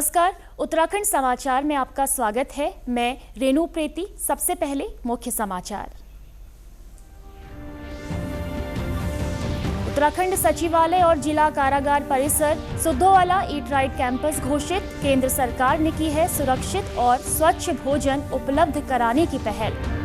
नमस्कार, उत्तराखंड समाचार में आपका स्वागत है। मैं रेणु प्रेती। सबसे पहले मुख्य समाचार। उत्तराखंड सचिवालय और जिला कारागार परिसर सुद्धोवाला ईट राइट कैंपस घोषित। केंद्र सरकार ने की है सुरक्षित और स्वच्छ भोजन उपलब्ध कराने की पहल।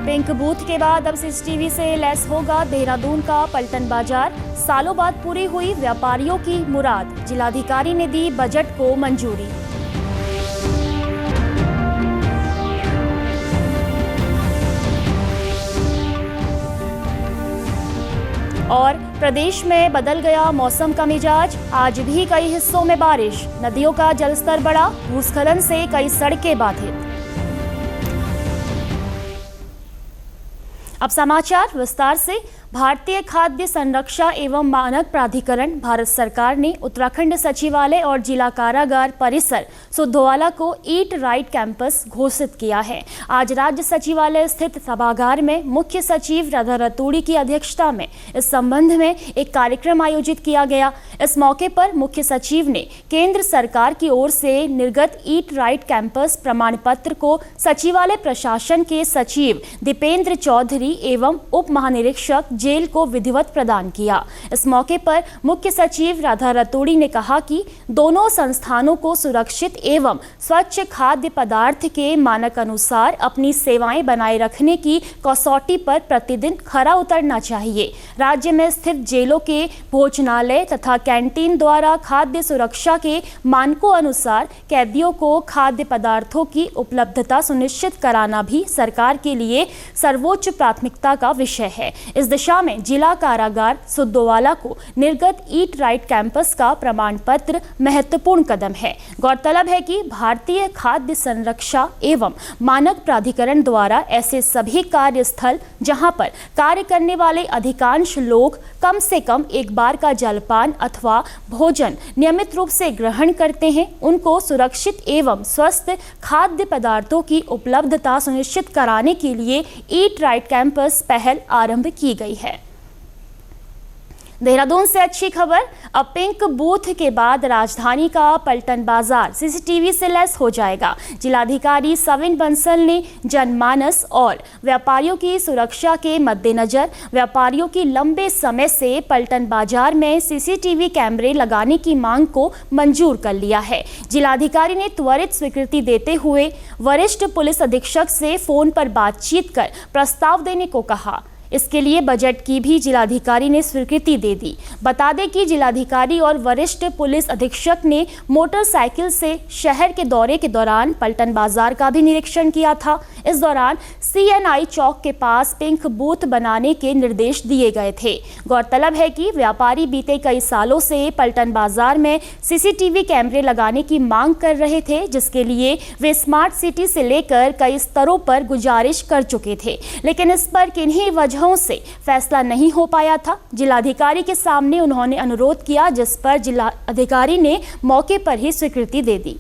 पिंक बूथ के बाद अब सीसीटीवी से लैस होगा देहरादून का पलटन बाजार। सालों बाद पूरी हुई व्यापारियों की मुराद। जिलाधिकारी ने दी बजट को मंजूरी। और प्रदेश में बदल गया मौसम का मिजाज। आज भी कई हिस्सों में बारिश। नदियों का जलस्तर बढ़ा। भूस्खलन से कई सड़कें बाधित। अब समाचार विस्तार से। भारतीय खाद्य संरक्षा एवं मानक प्राधिकरण भारत सरकार ने उत्तराखंड सचिवालय और जिला कारागार परिसर सुद्धोवाला को ईट राइट कैंपस घोषित किया है। आज राज्य सचिवालय स्थित सभागार में मुख्य सचिव राधा रतूड़ी की अध्यक्षता में इस संबंध में एक कार्यक्रम आयोजित किया गया। इस मौके पर मुख्य सचिव ने केंद्र सरकार की ओर से निर्गत ईट राइट कैंपस प्रमाण पत्र को सचिवालय प्रशासन के सचिव दीपेंद्र चौधरी एवं उप महानिरीक्षक जेल को विधिवत प्रदान किया। इस मौके पर मुख्य सचिव राधा रतूड़ी ने कहा कि दोनों संस्थानों को सुरक्षित एवं स्वच्छ खाद्य पदार्थ के मानक अनुसार अपनी सेवाएं बनाए रखने की कसौटी पर प्रतिदिन खरा उतरना चाहिए। राज्य में स्थित जेलों के भोजनालय तथा कैंटीन द्वारा खाद्य सुरक्षा के मानकों अनुसार कैदियों को खाद्य पदार्थों की उपलब्धता सुनिश्चित कराना भी सरकार के लिए सर्वोच्च प्राथमिकता का विषय है। इस दिशा में जिला कारागार सुद्धोवाला को निर्गत ईट राइट कैंपस का प्रमाण पत्र महत्वपूर्ण कदम है। गौरतलब है कि भारतीय खाद्य संरक्षा एवं मानक प्राधिकरण द्वारा ऐसे सभी कार्यस्थल जहां पर कार्य करने वाले अधिकांश लोग कम से कम एक बार का जलपान अथवा भोजन नियमित रूप से ग्रहण करते हैं, उनको सुरक्षित एवं स्वस्थ खाद्य पदार्थों की उपलब्धता सुनिश्चित कराने के लिए ईट राइट कैंपस पहल आरंभ की गई है। देहरादून से अच्छी खबर। अब पिंक बूथ के बाद राजधानी का पलटन बाजार सीसीटीवी से लैस हो जाएगा। जिलाधिकारी सविन बंसल ने जनमानस और व्यापारियों की सुरक्षा के मद्देनजर व्यापारियों की लंबे समय से पलटन बाजार में सीसीटीवी कैमरे लगाने की मांग को मंजूर कर लिया है। जिलाधिकारी ने त्वरित स्वीकृति देते हुए वरिष्ठ पुलिस अधीक्षक से फोन पर बातचीत कर प्रस्ताव देने को कहा। इसके लिए बजट की भी जिलाधिकारी ने स्वीकृति दे दी। बता दें कि जिलाधिकारी और वरिष्ठ पुलिस अधीक्षक ने मोटरसाइकिल से शहर के दौरे के दौरान पलटन बाजार का भी निरीक्षण किया था। इस दौरान CNI चौक के पास पिंक बूथ बनाने के निर्देश दिए गए थे। गौरतलब है कि व्यापारी बीते कई सालों से पलटन बाजार में CCTV कैमरे लगाने की मांग कर रहे थे, जिसके लिए वे स्मार्ट सिटी से लेकर कई स्तरों पर गुजारिश कर चुके थे, लेकिन इस पर किन्हीं वजहों से फैसला नहीं हो पाया था। जिलाधिकारी के सामने उन्होंने अनुरोध किया, जिस पर जिलाधिकारी ने मौके पर ही स्वीकृति दे दी।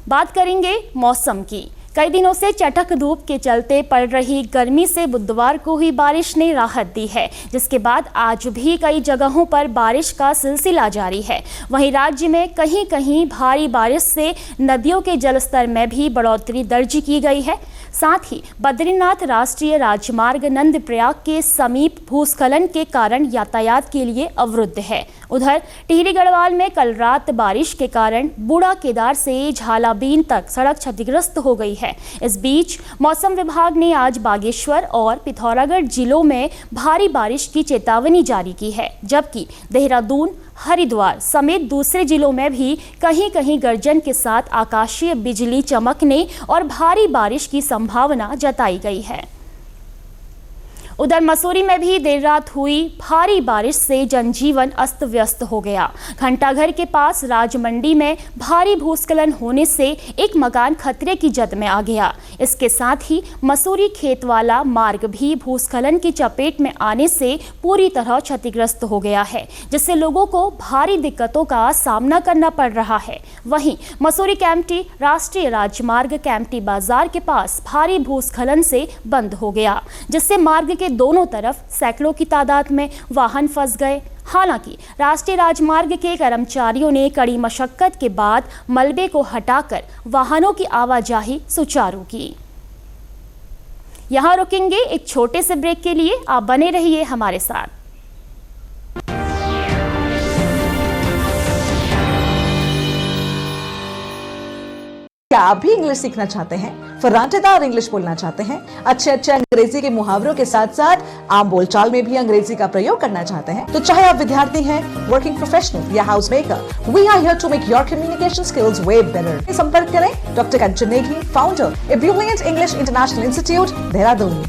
बात करेंगे मौसम की। कई दिनों से चटक धूप के चलते पड़ रही गर्मी से बुधवार को हुई बारिश ने राहत दी है, जिसके बाद आज भी कई जगहों पर बारिश का सिलसिला जारी है। वहीं राज्य में कहीं कहीं भारी बारिश से नदियों के जलस्तर में भी बढ़ोतरी दर्ज की गई है। साथ ही बद्रीनाथ राष्ट्रीय राजमार्ग नंदप्रयाग के समीप भूस्खलन के कारण यातायात के लिए अवरुद्ध है। उधर टिहरी गढ़वाल में कल रात बारिश के कारण बूढ़ा केदार से झालाबीन तक सड़क क्षतिग्रस्त हो गई है। इस बीच मौसम विभाग ने आज बागेश्वर और पिथौरागढ़ जिलों में भारी बारिश की चेतावनी जारी की है, जबकि देहरादून, हरिद्वार समेत दूसरे जिलों में भी कहीं कहीं गर्जन के साथ आकाशीय बिजली चमकने और भारी बारिश की संभावना जताई गई है। उधर मसूरी में भी देर रात हुई भारी बारिश से जनजीवन अस्त व्यस्त हो गया। घंटाघर के पास राजमंडी में भारी भूस्खलन होने से एक मकान खतरे की जद में आ गया। इसके साथ ही मसूरी खेतवाला मार्ग भी भूस्खलन की चपेट में आने से पूरी तरह क्षतिग्रस्त हो गया है, जिससे लोगों को भारी दिक्कतों का सामना करना पड़ रहा है। वहीं मसूरी कैंपटी राष्ट्रीय राजमार्ग कैंपटी बाजार के पास भारी भूस्खलन से बंद हो गया, जिससे मार्ग के के दोनों तरफ सैकड़ों की तादाद में वाहन फंस गए। हालांकि राष्ट्रीय राजमार्ग के कर्मचारियों ने कड़ी मशक्कत के बाद मलबे को हटाकर वाहनों की आवाजाही सुचारू की। यहां रुकेंगे एक छोटे से ब्रेक के लिए, आप बने रहिए हमारे साथ। क्या आप भी इंग्लिश सीखना चाहते हैं, फर्राटेदार इंग्लिश बोलना चाहते हैं, अच्छे अंग्रेजी के मुहावरों के साथ साथ आम बोलचाल में भी अंग्रेजी का प्रयोग करना चाहते हैं? तो चाहे आप विद्यार्थी हैं, वर्किंग प्रोफेशनल या house maker, we are here to make your communication skills way better. संपर्क करें doctor Kanchan Negi, founder ebullient English international institute, Dehradun.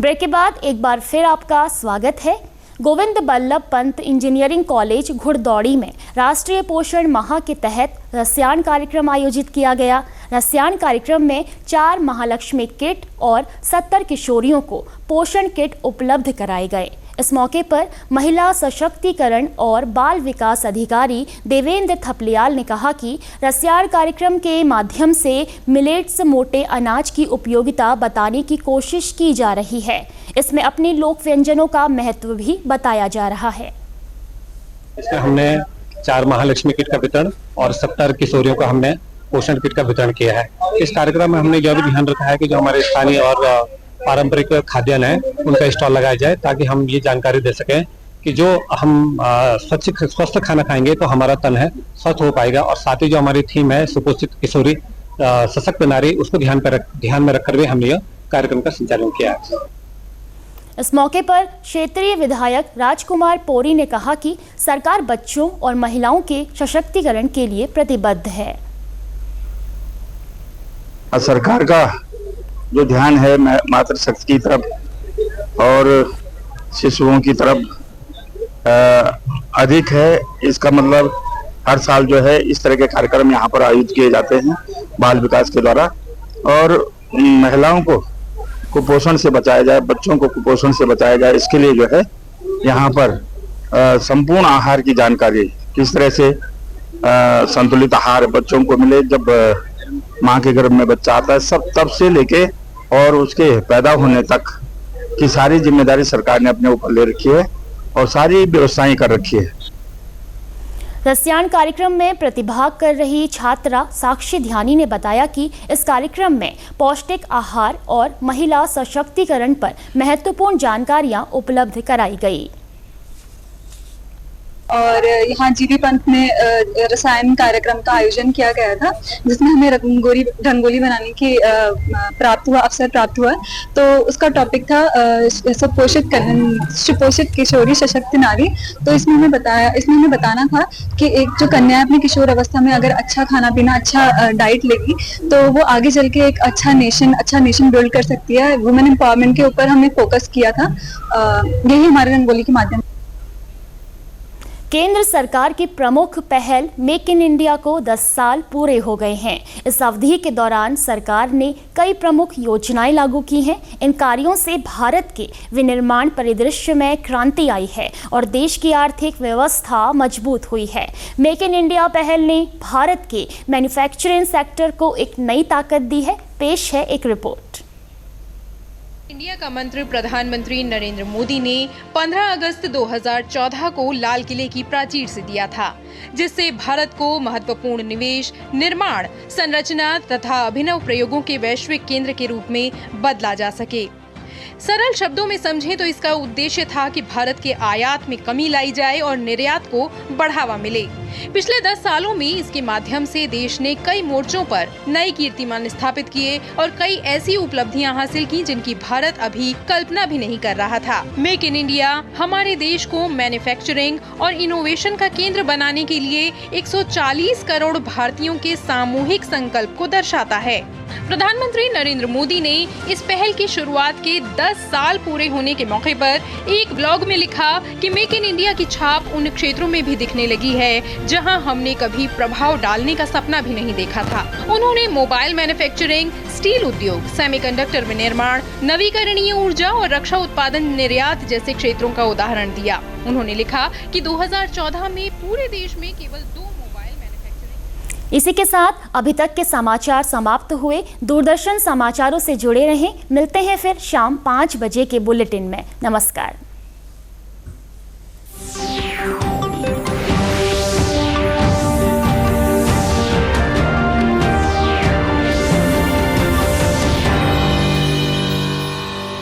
Break के बाद एक बार फिर आपका स्वागत है। गोविंद बल्लभ पंत इंजीनियरिंग कॉलेज घुड़दौड़ी में राष्ट्रीय पोषण माह के तहत रसायन कार्यक्रम आयोजित किया गया। रसायन कार्यक्रम में 4 महालक्ष्मी किट और 70 किशोरियों को पोषण किट उपलब्ध कराए गए। इस मौके पर महिला सशक्तिकरण और बाल विकास अधिकारी देवेंद्र थपलियाल ने कहा कि रसायन कार्यक्रम के माध्यम से मिलेट्स मोटे अनाज की उपयोगिता बताने की कोशिश की जा रही है। इसमें अपने लोक व्यंजनों का महत्व भी बताया जा रहा है। इसमें हमने 4 महालक्ष्मी किट का वितरण और 70 किशोरियों का हमने पोषण किट का वितरण किया है। इस कार्यक्रम में हमने यह भी ध्यान रखा है कि जो हमारे स्थानीय और पारंपरिक खाद्यान्न है उनका स्टॉल लगाया जाए, ताकि हम ये जानकारी दे सकें कि जो हम स्वस्थ खाना खाएंगे तो हमारा तन है स्वस्थ हो पाएगा। और साथ ही जो हमारी थीम है सुपोषित किशोरी सशक्त नारी, उसको ध्यान में रखकर हुए हमने यह कार्यक्रम का संचालन किया है। इस मौके पर क्षेत्रीय विधायक राजकुमार पोरी ने कहा कि सरकार बच्चों और महिलाओं के सशक्तिकरण के लिए प्रतिबद्ध है। सरकार का जो ध्यान है मातृशक्ति की तरफ और शिशुओं की तरफ अधिक है। इसका मतलब हर साल जो है इस तरह के कार्यक्रम यहाँ पर आयोजित किए जाते हैं बाल विकास के द्वारा, और महिलाओं को कुपोषण से बचाया जाए, बच्चों को कुपोषण से बचाया जाए। इसके लिए जो है यहाँ पर संपूर्ण आहार की जानकारी, किस तरह से संतुलित आहार बच्चों को मिले, जब माँ के गर्भ में बच्चा आता है, सब तब से लेके और उसके पैदा होने तक की सारी जिम्मेदारी सरकार ने अपने ऊपर ले रखी है और सारी व्यवस्थाएं कर रखी है। रसायन कार्यक्रम में प्रतिभाग कर रही छात्रा साक्षी ध्यानी ने बताया कि इस कार्यक्रम में पौष्टिक आहार और महिला सशक्तिकरण पर महत्वपूर्ण जानकारियां उपलब्ध कराई गई। और यहाँ जीबी पंत में रसायन कार्यक्रम का आयोजन किया गया था, जिसमें हमें रंगोली बनाने की अवसर प्राप्त हुआ। तो उसका टॉपिक था सुपोषित किशोरी सशक्त नारी। तो इसमें हमें बताना था कि एक जो कन्या अपनी किशोर अवस्था में अगर अच्छा खाना पीना, अच्छा डाइट लेगी तो वो आगे चल के एक अच्छा नेशन बिल्ड कर सकती है। वुमेन एम्पावरमेंट के ऊपर हमने फोकस किया था। यही हमारे रंगोली के माध्यम। केंद्र सरकार की प्रमुख पहल मेक इन इंडिया को 10 साल पूरे हो गए हैं। इस अवधि के दौरान सरकार ने कई प्रमुख योजनाएं लागू की हैं। इन कार्यों से भारत के विनिर्माण परिदृश्य में क्रांति आई है और देश की आर्थिक व्यवस्था मजबूत हुई है। मेक इन इंडिया पहल ने भारत के मैन्युफैक्चरिंग सेक्टर को एक नई ताकत दी है। पेश है एक रिपोर्ट। इंडिया का मंत्र प्रधानमंत्री नरेंद्र मोदी ने 15 अगस्त 2014 को लाल किले की प्राचीर से दिया था, जिससे भारत को महत्वपूर्ण निवेश, निर्माण, संरचना तथा अभिनव प्रयोगों के वैश्विक केंद्र के रूप में बदला जा सके। सरल शब्दों में समझें तो इसका उद्देश्य था कि भारत के आयात में कमी लाई जाए और निर्यात को बढ़ावा मिले। पिछले 10 सालों में इसके माध्यम से देश ने कई मोर्चों पर नए कीर्तिमान स्थापित किए और कई ऐसी उपलब्धियां हासिल की जिनकी भारत अभी कल्पना भी नहीं कर रहा था। मेक इन इंडिया हमारे देश को मैन्युफैक्चरिंग और इनोवेशन का केंद्र बनाने के लिए 140 करोड़ भारतीयों के सामूहिक संकल्प को दर्शाता है। प्रधानमंत्री नरेंद्र मोदी ने इस पहल की शुरुआत के 10 साल पूरे होने के मौके पर एक ब्लॉग में लिखा कि मेक इन इंडिया की छाप उन क्षेत्रों में भी दिखने लगी है जहां हमने कभी प्रभाव डालने का सपना भी नहीं देखा था। उन्होंने मोबाइल मैन्युफैक्चरिंग, स्टील उद्योग, सेमीकंडक्टर विनिर्माण, नवीकरणीय ऊर्जा और रक्षा उत्पादन निर्यात जैसे क्षेत्रों का उदाहरण दिया। उन्होंने लिखा कि 2014 में पूरे देश में केवल 2 मोबाइल मैन्युफैक्चरिंग। इसी के साथ अभी तक के समाचार समाप्त हुए। दूरदर्शन समाचारों से जुड़े रहें। मिलते हैं फिर शाम 5 बजे के बुलेटिन में। नमस्कार।